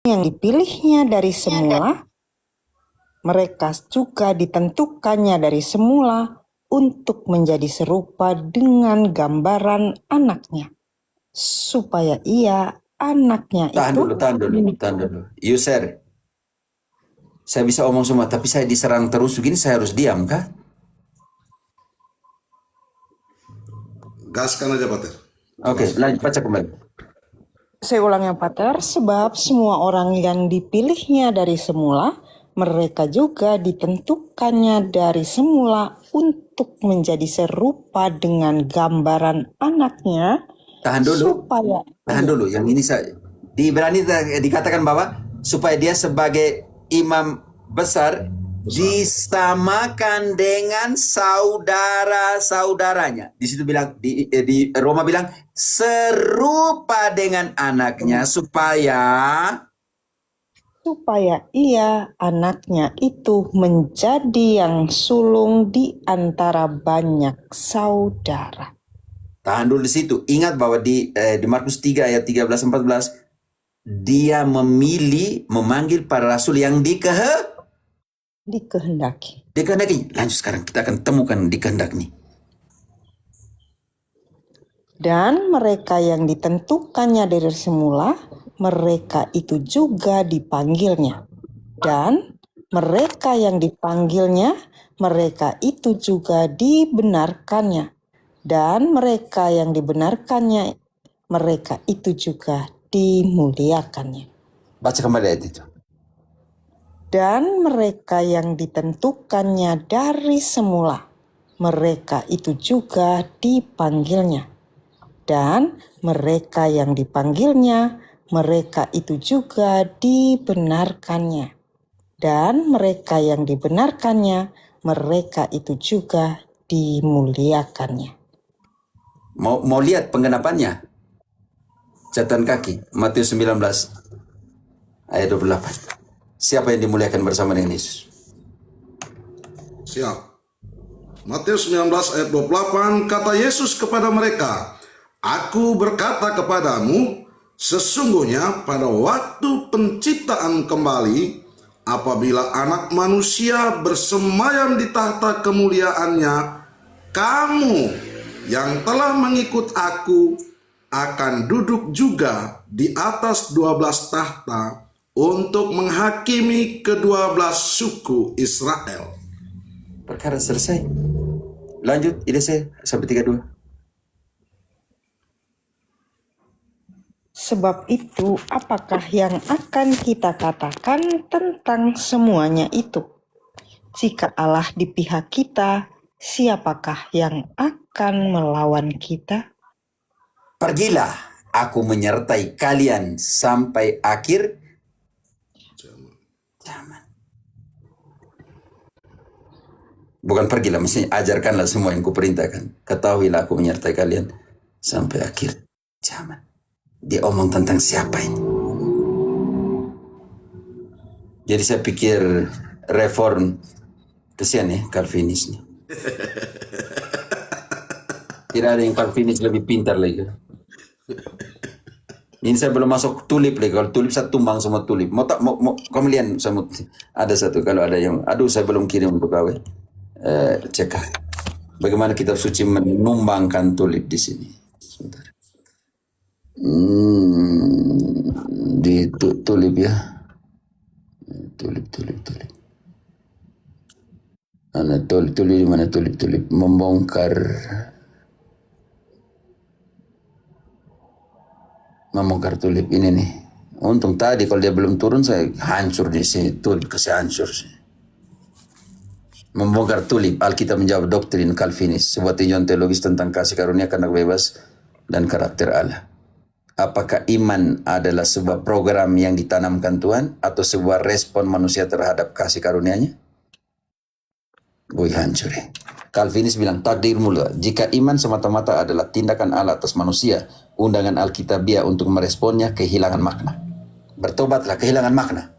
yang dipilihnya dari semula, mereka juga ditentukannya dari semula untuk menjadi serupa dengan gambaran anaknya, supaya ia anaknya Tahan itu... dulu. User, saya bisa omong semua, tapi saya diserang terus begini, saya harus diam kah? Gaskan aja, Pater. Oke, lanjut baca kembali. Saya ulang yang Pater, sebab semua orang yang dipilihnya dari semula, mereka juga ditentukannya dari semula untuk menjadi serupa dengan gambaran anaknya. Tahan dulu. Tahan dulu. Yang ini di Ibrani dikatakan bahwa supaya dia sebagai imam besar disamakan dengan saudara-saudaranya. Di situ bilang di Roma bilang serupa dengan anaknya supaya ia anaknya itu menjadi yang sulung di antara banyak saudara. Tahan dulu di situ. Ingat bahwa di Markus 3 ayat 13-14 dia memanggil para rasul yang Dikehendaki. Lanjut sekarang kita akan temukan dikehendak nih. Dan mereka yang ditentukannya dari semula, mereka itu juga dipanggilnya. Dan mereka yang dipanggilnya, mereka itu juga dibenarkannya. Dan mereka yang dibenarkannya, mereka itu juga dimuliakannya. Baca kembali ayat itu. Dan mereka yang ditentukannya dari semula, mereka itu juga dipanggilnya. Dan mereka yang dipanggilnya, mereka itu juga dibenarkannya. Dan mereka yang dibenarkannya, mereka itu juga dimuliakannya. Mau lihat penggenapannya? Catatan kaki, Matius 19 ayat 28. Siapa yang dimuliakan bersama dengan Yesus? Siap. Matius 19 ayat 28, kata Yesus kepada mereka, Aku berkata kepadamu, sesungguhnya pada waktu penciptaan kembali, apabila anak manusia bersemayam di tahta kemuliaannya, kamu yang telah mengikut aku akan duduk juga di atas 12 tahta untuk menghakimi ke-12 suku Israel. Perkara selesai. Lanjut, ide saya sampai 32. Sebab itu, apakah yang akan kita katakan tentang semuanya itu? Jika Allah di pihak kita, siapakah yang akan melawan kita? Pergilah, aku menyertai kalian sampai akhir zaman. Bukan pergilah, mesti ajarkanlah semua yang kuperintahkan. Ketahuilah aku menyertai kalian sampai akhir zaman. Dia omong tentang siapa ini? Jadi saya pikir reform, kesian ya Calvinis nih. Tidak ada yang Calvinis lebih pintar lagi. Ini saya belum masuk tulip lagi. Kalau tulip saya tumbang semua tulip. Mau kamu lihat sama ada satu kalau ada yang saya belum kirim untuk kau. Cek bagaimana kitab suci menumbangkan tulip di sini. Sebentar. Di tulip ya. Tulip. Tulip di mana tulip membongkar tulip ini nih. Untung tadi kalau dia belum turun saya hancur di sini, tulip kasih hancur sih. Membongkar tulip, Alkitab menjawab doktrin Calvinis, sebuah tinjauan teologis tentang kasih karunia karena bebas dan karakter Allah. Apakah iman adalah sebuah program yang ditanamkan Tuhan atau sebuah respon manusia terhadap kasih karunia-Nya? Hancur ya. Calvinis bilang takdir mulia. Jika iman semata-mata adalah tindakan Allah atas manusia, undangan Alkitabiah untuk meresponnya kehilangan makna. Bertobatlah, kehilangan makna.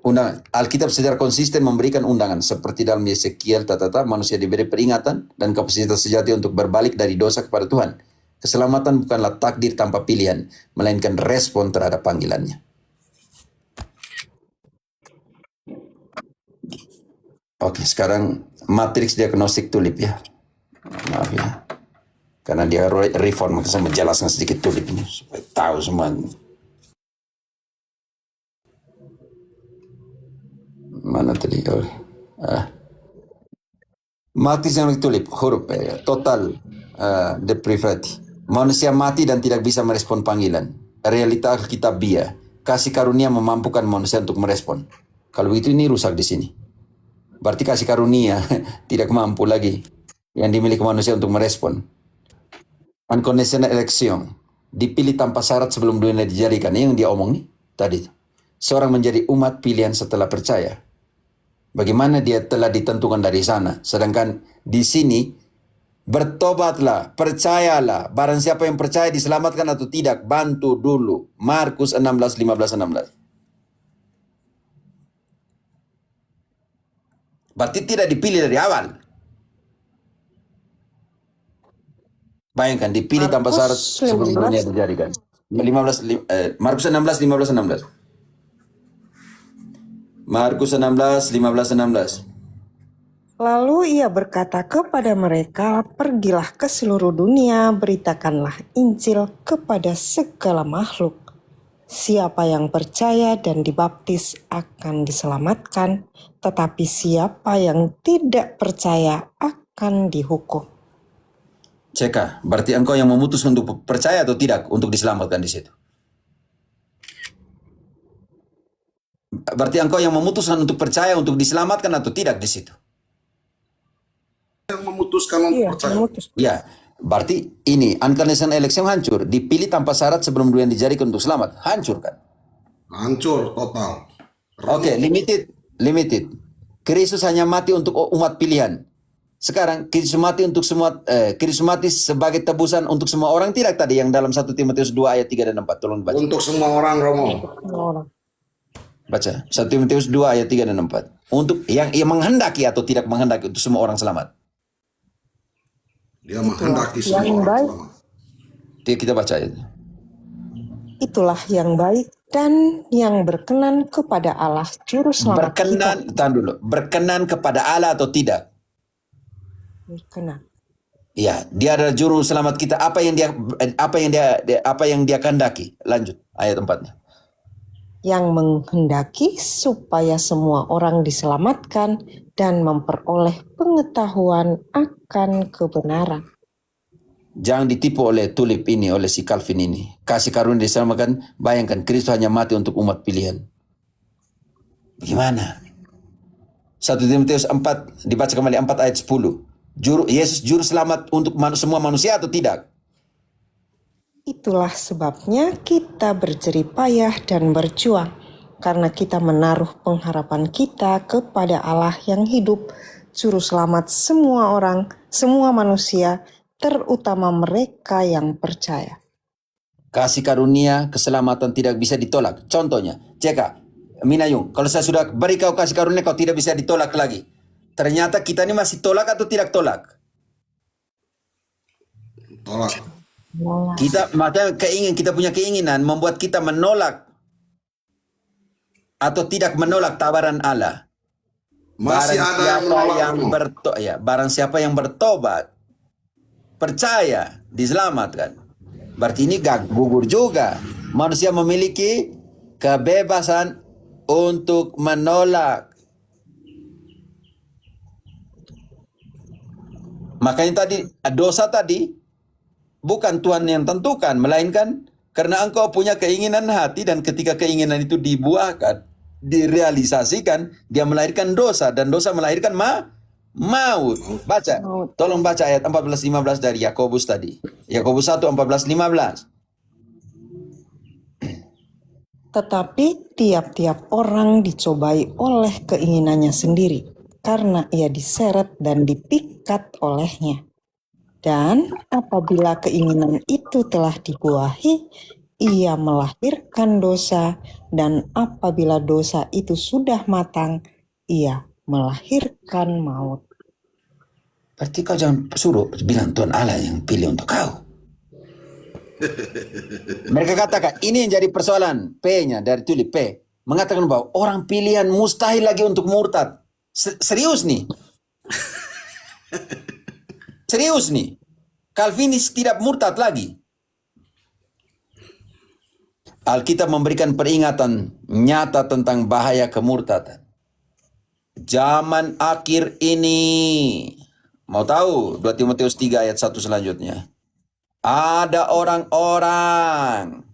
Undangan. Alkitab secara konsisten memberikan undangan seperti dalam Yesekiel manusia diberi peringatan dan kapasitas sejati untuk berbalik dari dosa kepada Tuhan. Keselamatan bukanlah takdir tanpa pilihan, melainkan respon terhadap panggilannya. Oke, sekarang matriks diagnostik tulip ya. Maaf ya. Karena dia reform, maka saya menjelaskan sedikit tulip ini supaya tahu semua. Mana tadi? Matriks yang tulip, huruf total deprivati. Manusia mati dan tidak bisa merespon panggilan. Realita alkitabiah, kasih karunia memampukan manusia untuk merespon. Kalau begitu ini rusak di sini. Berarti kasih karunia tidak mampu lagi yang dimiliki manusia untuk merespon. Unconditional election, dipilih tanpa syarat sebelum dunia dijadikan. Yang dia omong nih tadi. Seorang menjadi umat pilihan setelah percaya. Bagaimana dia telah ditentukan dari sana. Sedangkan di sini, bertobatlah, percayalah. Barang siapa yang percaya diselamatkan atau tidak, bantu dulu. Markus 16, 15, 16. Berarti tidak dipilih dari awal. Bayangkan, dipilih tanpa syarat sebelum dunia dijadikan. 15, Markus 16, 15, 16. Markus 16, 15, 16. Lalu ia berkata kepada mereka, pergilah ke seluruh dunia, beritakanlah Injil kepada segala makhluk. Siapa yang percaya dan dibaptis akan diselamatkan, tetapi siapa yang tidak percaya akan dihukum. Ceka, berarti engkau yang memutus untuk percaya atau tidak untuk diselamatkan di situ. Berarti engkau yang memutuskan untuk percaya untuk diselamatkan atau tidak di situ. Yang memutuskan untuk percaya. Ya, berarti ini unconditional election hancur, dipilih tanpa syarat sebelum dunia dijadikan untuk selamat, hancur kan? Hancur total. Oke, limited. Kristus hanya mati untuk umat pilihan. Sekarang Kristus mati untuk semua, Kristus mati sebagai tebusan untuk semua orang, tidak tadi yang dalam 1 Timotius 2 ayat 3 dan 4. Tolong baca. Untuk semua orang, Romo. Baca 1 Timotius 2 ayat 3 dan 4. Untuk yang menghendaki atau tidak menghendaki, untuk semua orang selamat. Dia menghendaki semua orang selamat. Kita baca itu. Itulah yang baik dan yang berkenan kepada Allah Juru Selamat kita. Berkenan kepada Allah atau tidak? Berkenan. Ya, dia adalah juru selamat kita. Apa yang dia kehendaki? Lanjut ayat 4-nya. Yang menghendaki supaya semua orang diselamatkan dan memperoleh pengetahuan akan kebenaran. Jangan ditipu oleh tulip ini, oleh si Calvin ini. Kasih karunia diselamatkan, bayangkan Kristus hanya mati untuk umat pilihan. Bagaimana? 1 Timotius 4, dibaca kembali 4 ayat 10. Yesus juru selamat untuk semua manusia atau tidak? Itulah sebabnya kita berjerih payah dan berjuang, karena kita menaruh pengharapan kita kepada Allah yang hidup, Juru Selamat semua orang, semua manusia, terutama mereka yang percaya. Kasih karunia keselamatan tidak bisa ditolak. Contohnya, Ceka, Minayung, kalau saya sudah beri kau kasih karunia, kau tidak bisa ditolak lagi. Ternyata kita ini masih tolak atau tidak tolak? Tolak. Kita punya keinginan membuat kita menolak atau tidak menolak tawaran Allah. Masih ada yang menolak. Barang siapa yang bertobat, percaya, diselamatkan. Berarti ini gak gugur juga. Manusia memiliki kebebasan untuk menolak. Makanya tadi, dosa tadi bukan Tuhan yang tentukan, melainkan karena engkau punya keinginan hati, dan ketika keinginan itu dibuahkan, direalisasikan, dia melahirkan dosa, dan dosa melahirkan maut. Baca, tolong baca ayat 14-15 dari Yakobus tadi. Yakobus 1, 14-15. Tetapi tiap-tiap orang dicobai oleh keinginannya sendiri, karena ia diseret dan dipikat olehnya. Dan apabila keinginan itu telah dibuahi, ia melahirkan dosa, dan apabila dosa itu sudah matang, ia melahirkan maut. Berarti kau jangan suruh bilang Tuhan Allah yang pilih untuk kau. Mereka katakan, ini yang jadi persoalan. P-nya, dari tulis P. Mengatakan bahwa orang pilihan mustahil lagi untuk murtad. Serius nih. Serius nih. Calvinis tidak murtad lagi. Alkitab memberikan peringatan nyata tentang bahaya kemurtadan. Zaman akhir ini. Mau tahu 2 Timotius 3 ayat 1 selanjutnya. Ada orang-orang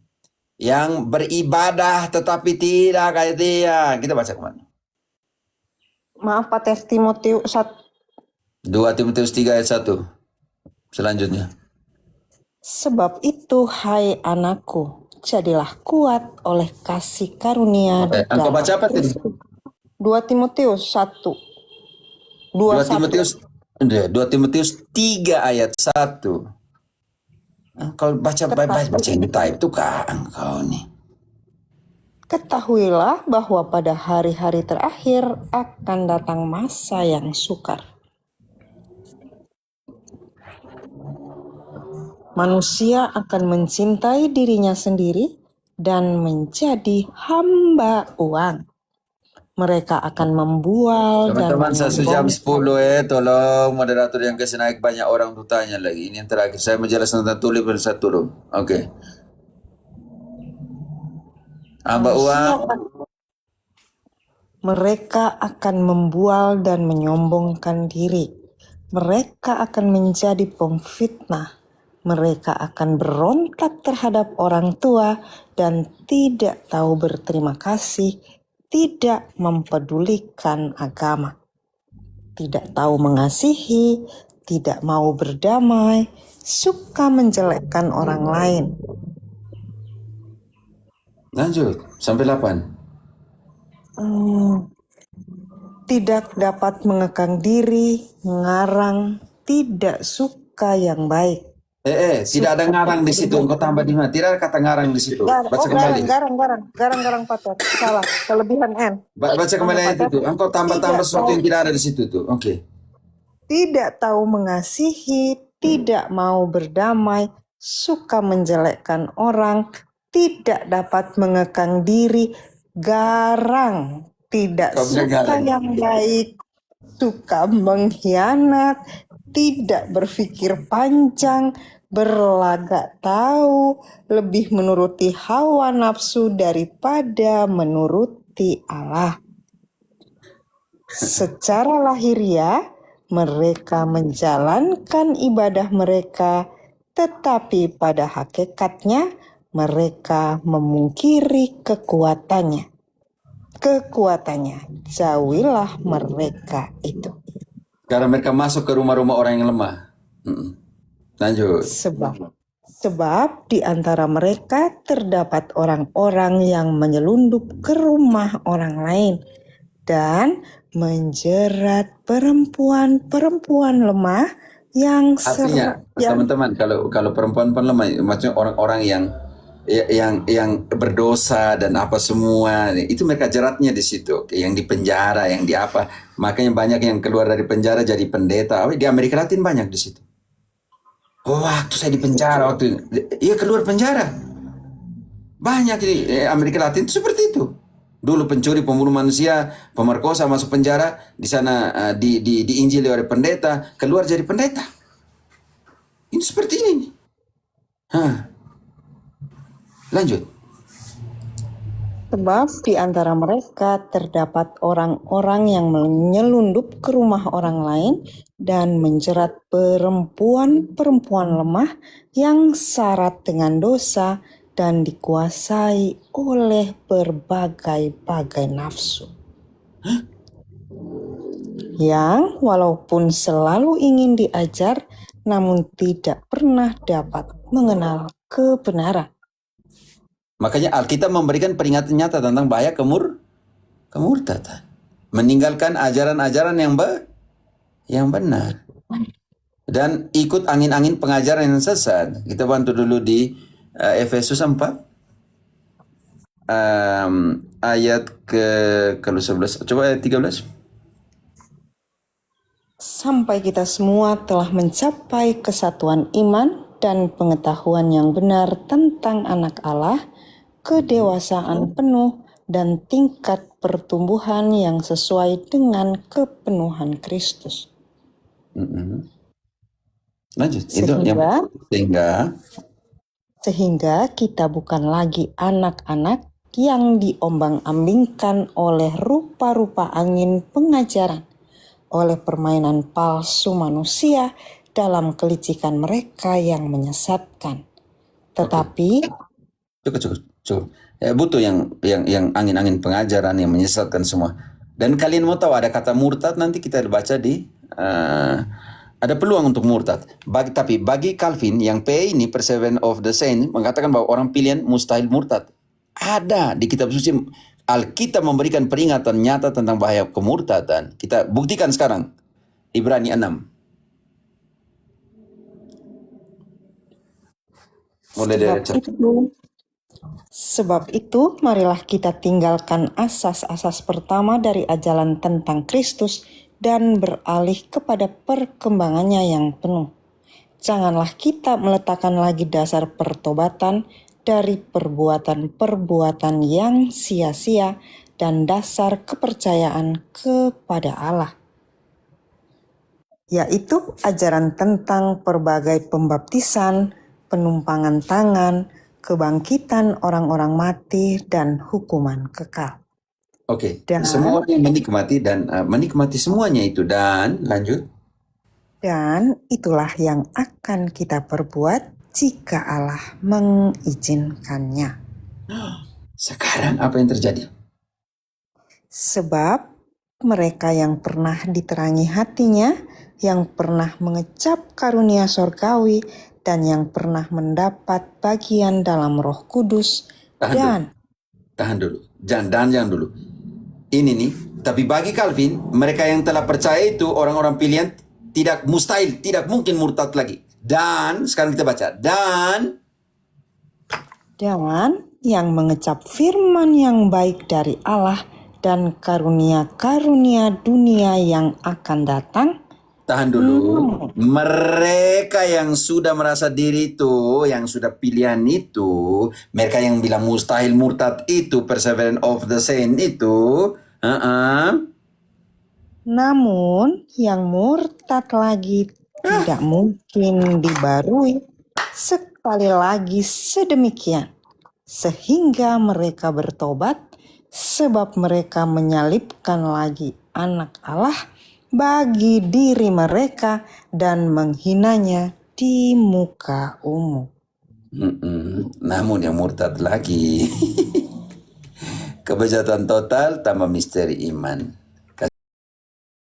yang beribadah tetapi tidak kayak dia. Kita baca kemana? Maaf Pater, Timotius 2 Timotius 3 ayat 1. Selanjutnya. Sebab itu, hai anakku, jadilah kuat oleh kasih karunia di Engkau dalam baca apa tadi? 2 Timotius 1. 2 Timotius 3 ayat 1. Engkau baca yang type itu kah engkau nih? Ketahuilah bahwa pada hari-hari terakhir akan datang masa yang sukar. Manusia akan mencintai dirinya sendiri dan menjadi hamba uang. Mereka akan membual dan Teman-teman, saya jam menyombongkan. 10 tolong moderator yang kasih naik, banyak orang tuh tanya lagi. Ini yang terakhir, saya menjelaskan tentang tulis bersatu turun. Oke. Hamba uang. Mereka akan membual dan menyombongkan diri. Mereka akan menjadi pemfitnah. Mereka akan berontak terhadap orang tua dan tidak tahu berterima kasih, tidak mempedulikan agama, tidak tahu mengasihi, tidak mau berdamai, suka menjelekkan orang lain. Lanjut, sampai 8. Tidak dapat mengekang diri, ngarang, tidak suka yang baik. Tidak ada ngarang di situ. Engkau tambah di mana? Tidak ada kata ngarang di situ. Baca kembali. Garang Pater. Salah, kelebihan N. Baca kembali ayat itu. Engkau tambah-tambah sesuatu yang tidak ada di situ tuh. Oke. Tidak tahu mengasihi, tidak mau berdamai, suka menjelekkan orang, tidak dapat mengekang diri, garang, tidak suka yang baik, suka mengkhianat, tidak berpikir panjang, berlagak tahu, lebih menuruti hawa nafsu daripada menuruti Allah. Secara lahiriah, mereka menjalankan ibadah mereka, tetapi pada hakikatnya mereka memungkiri kekuatannya. Jauhilah mereka itu. Karena mereka masuk ke rumah-rumah orang yang lemah. Lanjut. Sebab di antara mereka terdapat orang-orang yang menyelundup ke rumah orang lain dan menjerat perempuan-perempuan lemah yang artinya teman-teman, kalau perempuan lemah, maksudnya orang-orang yang berdosa dan apa semua, itu mereka jeratnya di situ, yang di penjara, yang di apa. Makanya banyak yang keluar dari penjara jadi pendeta. Di Amerika Latin banyak di situ. Waktu saya di penjara keluar penjara. Banyak di Amerika Latin itu seperti itu. Dulu pencuri, pembunuh manusia, pemerkosa masuk penjara, di sana diinjili oleh pendeta, keluar jadi pendeta. Ini seperti ini. Lanjut. Sebab di antara mereka terdapat orang-orang yang menyelundup ke rumah orang lain dan menjerat perempuan-perempuan lemah yang syarat dengan dosa dan dikuasai oleh berbagai-bagai nafsu. Yang walaupun selalu ingin diajar, namun tidak pernah dapat mengenal kebenaran. Makanya Alkitab memberikan peringatan nyata tentang bahaya kemurtadan. Meninggalkan ajaran-ajaran yang benar. Dan ikut angin-angin pengajaran yang sesat. Kita bantu dulu di Efesus 4. Ayat kalau 11. Coba ayat 13. Sampai kita semua telah mencapai kesatuan iman dan pengetahuan yang benar tentang anak Allah, kedewasaan penuh, dan tingkat pertumbuhan yang sesuai dengan kepenuhan Kristus. Lanjut. Itu yang Sehingga kita bukan lagi anak-anak yang diombang-ambingkan oleh rupa-rupa angin pengajaran, oleh permainan palsu manusia dalam kelicikan mereka yang menyesatkan. Tetapi cukup. Butuh yang angin-angin pengajaran yang menyesatkan semua. Dan kalian mau tahu ada kata murtad, nanti kita baca di ada peluang untuk murtad. Tapi bagi Calvin yang P ini Perseverance of the Saints mengatakan bahwa orang pilihan mustahil murtad. Ada di kitab suci Alkitab memberikan peringatan nyata tentang bahaya kemurtadan. Kita buktikan sekarang. Ibrani 6. Mulai dari Sebab itu, marilah kita tinggalkan asas-asas pertama dari ajaran tentang Kristus dan beralih kepada perkembangannya yang penuh. Janganlah kita meletakkan lagi dasar pertobatan dari perbuatan-perbuatan yang sia-sia dan dasar kepercayaan kepada Allah, yaitu ajaran tentang berbagai pembaptisan, penumpangan tangan, kebangkitan orang-orang mati, dan hukuman kekal. Oke, semua orang yang menikmati semuanya itu, dan lanjut. Dan itulah yang akan kita perbuat jika Allah mengizinkannya. Sekarang apa yang terjadi? Sebab mereka yang pernah diterangi hatinya, yang pernah mengecap karunia sorgawi, dan yang pernah mendapat bagian dalam Roh Kudus, Tahan dulu. Jangan dulu. Ini nih, tapi bagi Calvin, mereka yang telah percaya itu orang-orang pilihan tidak mungkin murtad lagi. Dan sekarang kita baca, dan yang mengecap firman yang baik dari Allah dan karunia-karunia dunia yang akan datang. Tahan dulu. Mereka yang sudah merasa diri itu, yang sudah pilihan itu, mereka yang bilang mustahil murtad itu, Perseverance of the Saints itu, namun yang murtad lagi tidak mungkin dibarui sekali lagi sedemikian, sehingga mereka bertobat, sebab mereka menyalibkan lagi anak Allah bagi diri mereka dan menghinanya di muka umum. Namun yang murtad lagi kebejatan total tambah misteri iman.